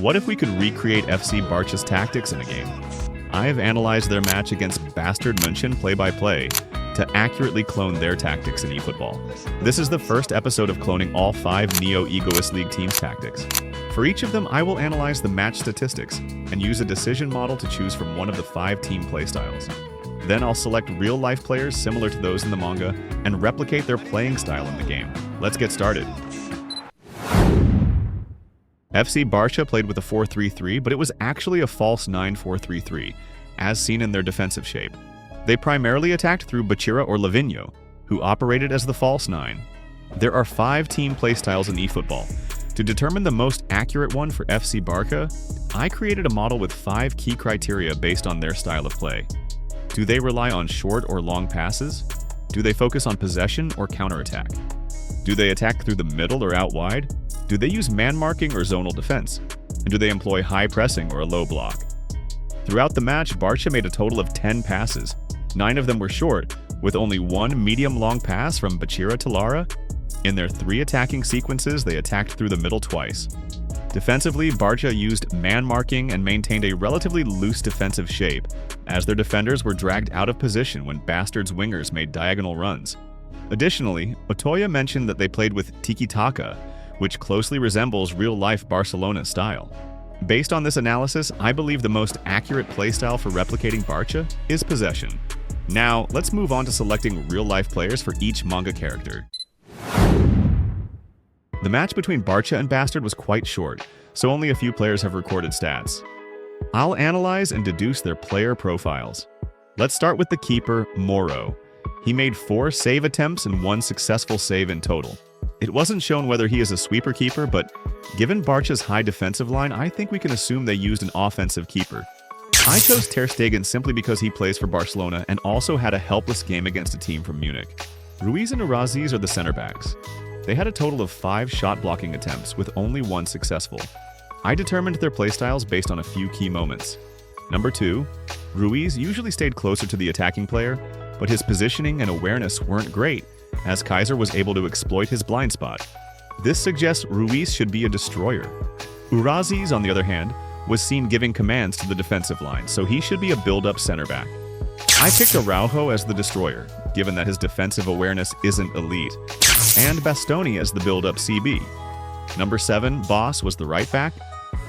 What if we could recreate FC Barcha's tactics in a game? I have analyzed their match against Bastard München play-by-play to accurately clone their tactics in eFootball. This is the first episode of cloning all 5 Neo Egoist League teams' tactics. For each of them, I will analyze the match statistics and use a decision model to choose from one of the 5 team playstyles. Then I'll select real-life players similar to those in the manga and replicate their playing style in the game. Let's get started. FC Barcha played with a 4-3-3, but it was actually a false 9-4-3-3, as seen in their defensive shape. They primarily attacked through Bachira or Lavinho, who operated as the false 9. There are 5 team playstyles in eFootball. To determine the most accurate one for FC Barcha, I created a model with 5 key criteria based on their style of play. Do they rely on short or long passes? Do they focus on possession or counterattack? Do they attack through the middle or out wide? Do they use man marking or zonal defense? And do they employ high pressing or a low block? Throughout the match, Barcha made a total of 10 passes. 9 of them were short, with only 1 medium-long pass from Bachira to Lara. In their 3 attacking sequences, they attacked through the middle twice. Defensively, Barcha used man marking and maintained a relatively loose defensive shape, as their defenders were dragged out of position when Bastard's wingers made diagonal runs. Additionally, Otoya mentioned that they played with tiki-taka, which closely resembles real-life Barcelona style. Based on this analysis, I believe the most accurate playstyle for replicating Barcha is possession. Now, let's move on to selecting real-life players for each manga character. The match between Barcha and Bastard was quite short, so only a few players have recorded stats. I'll analyze and deduce their player profiles. Let's start with the keeper, Moro. He made 4 save attempts and 1 successful save in total. It wasn't shown whether he is a sweeper keeper, but given Barcha's high defensive line, I think we can assume they used an offensive keeper. I chose Ter Stegen simply because he plays for Barcelona and also had a helpless game against a team from Munich. Ruiz and Uraziz are the center backs. They had a total of 5 shot blocking attempts, with only 1 successful. I determined their playstyles based on a few key moments. Number 2, Ruiz usually stayed closer to the attacking player, but his positioning and awareness weren't great, as Kaiser was able to exploit his blind spot. This suggests Ruiz should be a destroyer. Uraziz, on the other hand, was seen giving commands to the defensive line, so he should be a build-up center back. I picked Araujo as the destroyer, given that his defensive awareness isn't elite, and Bastoni as the build-up CB. Number 7, Boss, was the right back,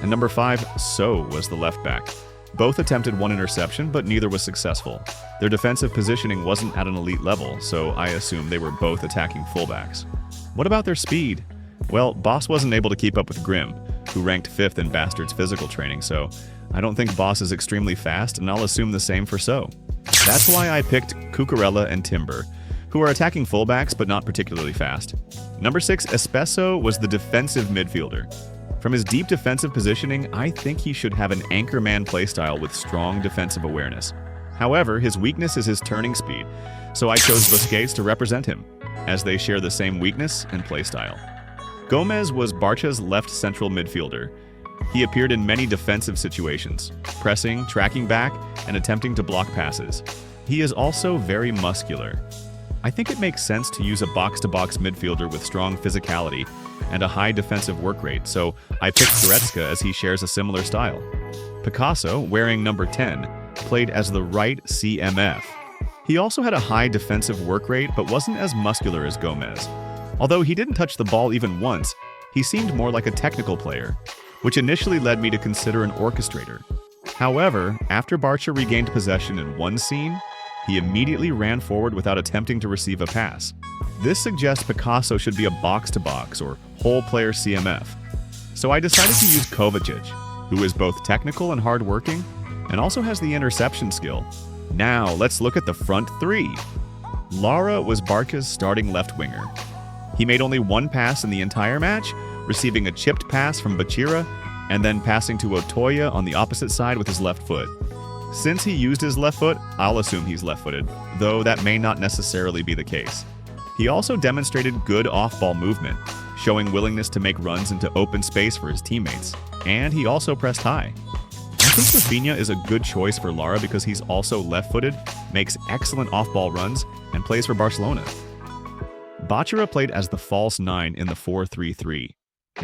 and number 5, So, was the left back. Both attempted 1 interception, but neither was successful. Their defensive positioning wasn't at an elite level, so I assume they were both attacking fullbacks. What about their speed? Well, Boss wasn't able to keep up with Grimm, who ranked 5th in Bastard's physical training, so I don't think Boss is extremely fast, and I'll assume the same for So. That's why I picked Cucurella and Timber, who are attacking fullbacks but not particularly fast. Number 6, Espeso, was the defensive midfielder. From his deep defensive positioning, I think he should have an anchorman playstyle with strong defensive awareness. However, his weakness is his turning speed, so I chose Busquets to represent him, as they share the same weakness and playstyle. Gomez was Barcha's left central midfielder. He appeared in many defensive situations, pressing, tracking back, and attempting to block passes. He is also very muscular. I think it makes sense to use a box-to-box midfielder with strong physicality and a high defensive work rate, so I picked Goretzka as he shares a similar style. Picasso, wearing number 10, played as the right CMF. He also had a high defensive work rate but wasn't as muscular as Gomez. Although he didn't touch the ball even once, he seemed more like a technical player, which initially led me to consider an orchestrator. However, after Barcha regained possession in one scene, he immediately ran forward without attempting to receive a pass. This suggests Picasso should be a box-to-box or whole-player CMF. So I decided to use Kovacic, who is both technical and hard-working, and also has the interception skill. Now, let's look at the front 3. Lara was Barcha's starting left winger. He made only 1 pass in the entire match, receiving a chipped pass from Bachira, and then passing to Otoya on the opposite side with his left foot. Since he used his left foot, I'll assume he's left-footed, though that may not necessarily be the case. He also demonstrated good off-ball movement, showing willingness to make runs into open space for his teammates, and he also pressed high. I think Rafinha is a good choice for Lara because he's also left-footed, makes excellent off-ball runs, and plays for Barcelona. Bachira played as the false 9 in the 4-3-3.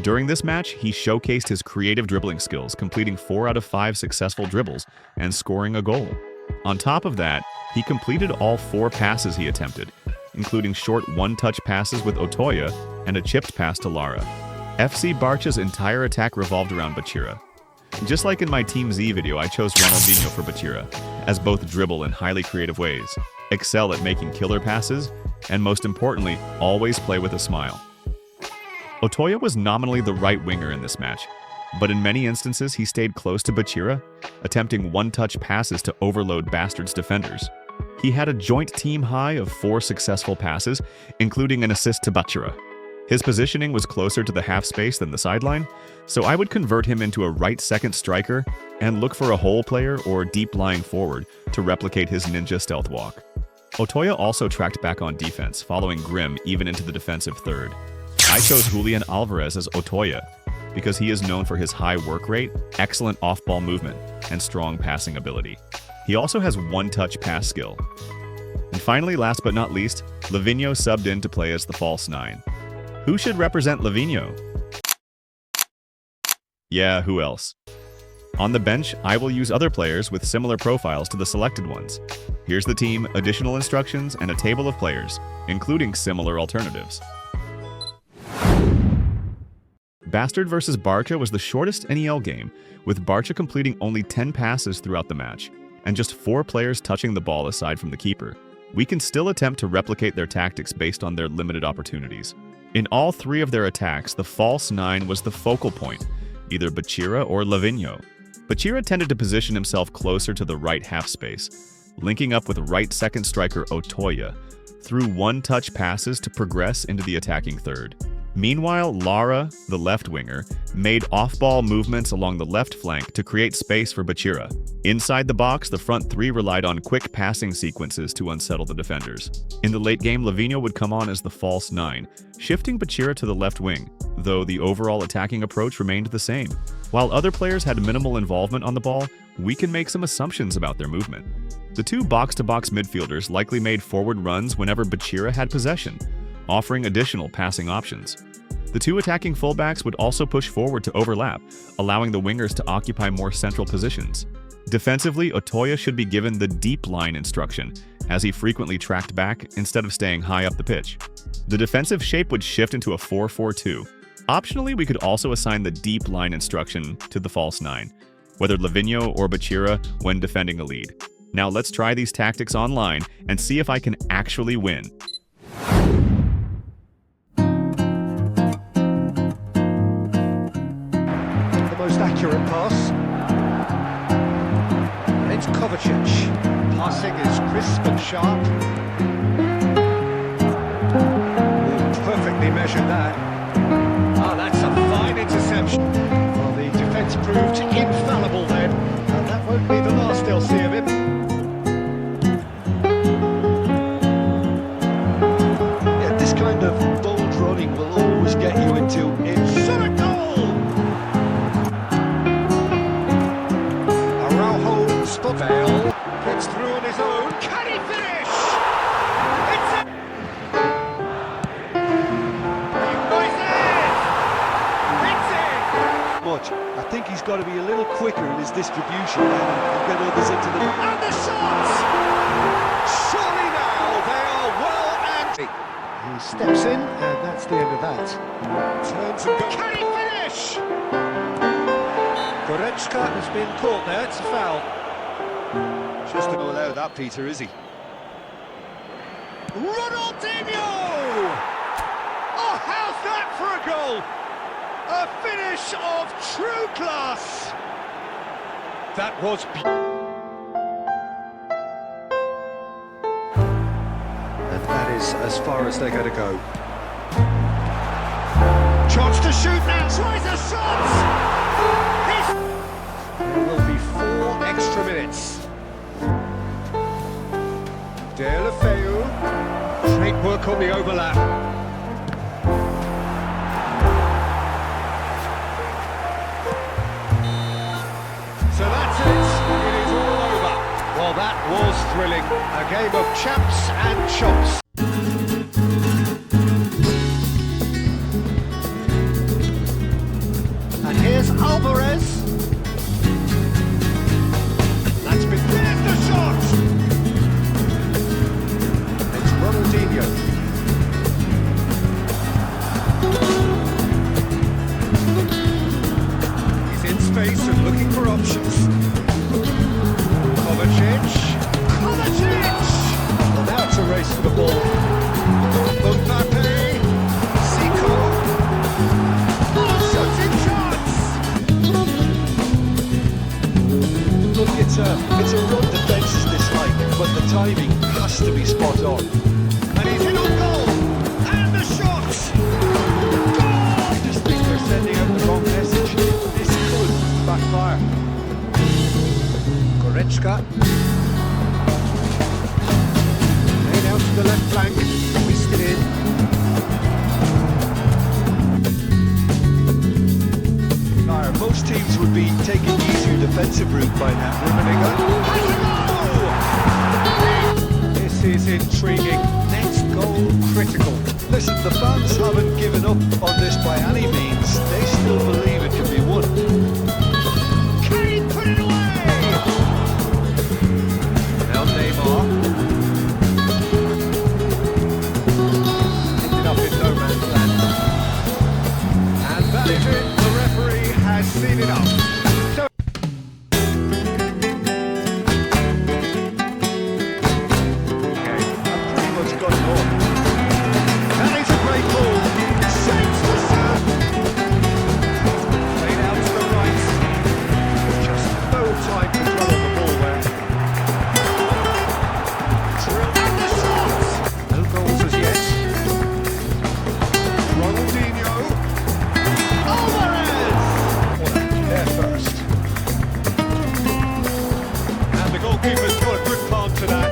During this match, he showcased his creative dribbling skills, completing 4 out of 5 successful dribbles and scoring a goal. On top of that, he completed all 4 passes he attempted, including short one-touch passes with Otoya and a chipped pass to Lara. FC Barcha's entire attack revolved around Bachira. Just like in my Team Z video, I chose Ronaldinho for Bachira, as both dribble in highly creative ways, excel at making killer passes, and most importantly, always play with a smile. Otoya was nominally the right winger in this match, but in many instances he stayed close to Bachira, attempting one-touch passes to overload Bastard's defenders. He had a joint team high of 4 successful passes, including an assist to Bachira. His positioning was closer to the half space than the sideline, so I would convert him into a right second striker and look for a hole player or deep lying forward to replicate his ninja stealth walk. Otoya also tracked back on defense, following Grim even into the defensive third. I chose Julian Alvarez as Otoya because he is known for his high work rate, excellent off-ball movement, and strong passing ability. He also has one-touch pass skill. And finally, last but not least, Lavinho subbed in to play as the false 9. Who should represent Lavinho? Yeah, who else? On the bench, I will use other players with similar profiles to the selected ones. Here's the team, additional instructions, and a table of players, including similar alternatives. Bastard vs Barcha was the shortest NEL game, with Barcha completing only 10 passes throughout the match, and just 4 players touching the ball aside from the keeper. We can still attempt to replicate their tactics based on their limited opportunities. In all 3 of their attacks, the false 9 was the focal point, either Bachira or Lavinho. Bachira tended to position himself closer to the right half space, linking up with right second striker Otoya, through one-touch passes to progress into the attacking third. Meanwhile, Lara, the left winger, made off-ball movements along the left flank to create space for Bachira. Inside the box, the front 3 relied on quick passing sequences to unsettle the defenders. In the late game, Lavinho would come on as the false 9, shifting Bachira to the left wing, though the overall attacking approach remained the same. While other players had minimal involvement on the ball, we can make some assumptions about their movement. The 2 box-to-box midfielders likely made forward runs whenever Bachira had possession, offering additional passing options. The 2 attacking fullbacks would also push forward to overlap, allowing the wingers to occupy more central positions. Defensively, Otoya should be given the deep line instruction, as he frequently tracked back instead of staying high up the pitch. The defensive shape would shift into a 4-4-2. Optionally, we could also assign the deep line instruction to the false 9, whether Lavinho or Bachira when defending a lead. Now let's try these tactics online and see if I can actually win. Most accurate pass. It's Kovacic. Passing is crisp and sharp. Perfectly measured that. Ah, that's a fine interception. Well, the defence proved infallible then, and that won't be the last they'll see of him. Yeah, this kind of bold running will always get you into inside goal. Vale gets through on his own. Can he finish? It's it! It's it! Much. I think he's got to be a little quicker in his distribution and get others into the... And the shots! Surely now they are well anti. He steps in and that's the end of that. Turns and goes. Can he finish? Goretzka has been caught there. It's a foul. Just to allow that, Peter, is he? Ronaldinho! Oh, how's that for a goal? A finish of true class! That was... And that is as far as they're going to go. Chance to shoot now, tries a shot! There will be 4 extra minutes. Deulofeu, great work on the overlap. So that's it is all over. Well, that was thrilling. A game of chaps and chops. space and looking for options. Kovacic! Well, now it's a race for the ball. Mbappe! Zico! Shooting shots! Look, it's a run defence's dislike, but the timing has to be spot on. And he's in on goal! And the shot! Goal! I just think they're sending out the wrong message. This could backfire. Goretzka. Played out to the left flank. Whisked it in. Most teams would be taking the easier defensive route by now. This is intriguing. Next goal critical. Listen, the fans haven't given up on this by any means. They still believe it can be won. Kane put it away! Now Neymar. Ended up in no man's land. And that is it. The referee has seen it up. So I've pretty much got it all. That is a great ball. Shapes the sun. Played out to the right. Just no time to dwell on the ball there. Drilled in the shot. No goals as yet. Ronaldinho. Alvarez! There first. And the goalkeeper's got a good palm to that.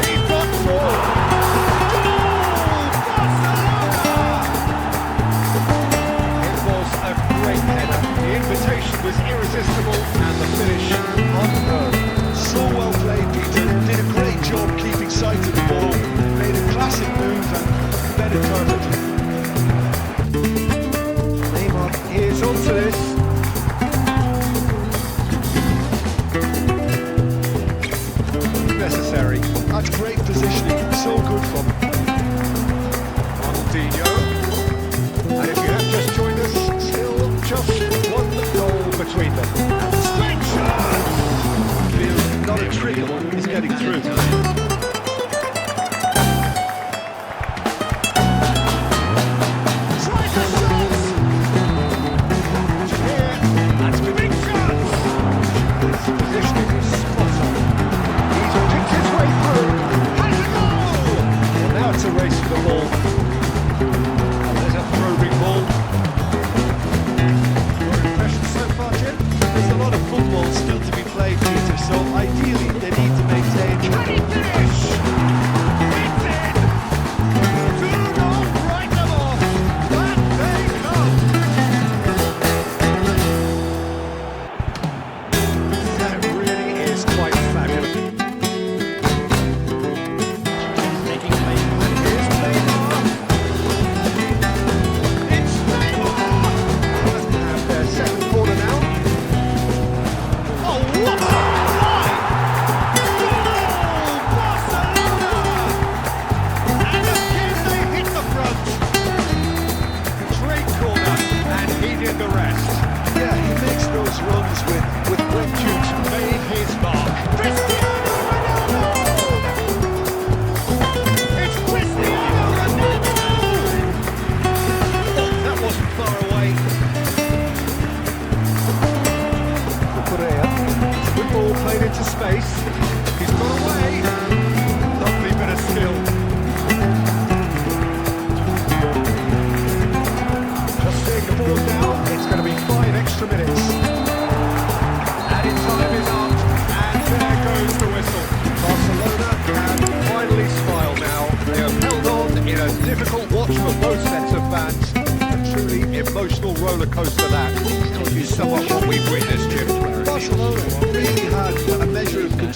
He's got four. Goal! Barcelona! It was a great header. The invitation was irresistible and the finish unearned. So well played, Peter. Did a great job keeping sight of the ball. Made a classic move and led it perfectly. Neymar is onto this. Necessary. That's great positioning. So good from him. Ronaldinho. And if you have just joined us, still just one goal between them. And straight shot! Feels not a trickle is getting through. It's a race for the ball. And there's a probing ball. Your impressions so far, Jim? There's a lot of football still to be played, Peter, so ideally they need to maintain. Can he finish? It's in! 2-0, right them off. Back they come. That really is quite fabulous. The rest. Yeah, he makes those runs with great cues, made his mark. Cristiano Ronaldo! It's Cristiano Ronaldo! Oh, that wasn't far away. Otoya, good ball played into space. He's got away. Lovely bit of skill. Just seeing the ball now. It's going to be 5 extra minutes. Added time is up, and there goes the whistle. Barcelona can finally smile now. They have held on in a difficult watch for both sets of fans. A truly emotional roller coaster that. You sum up what we've witnessed, Jim. Barcelona really had a measure of control.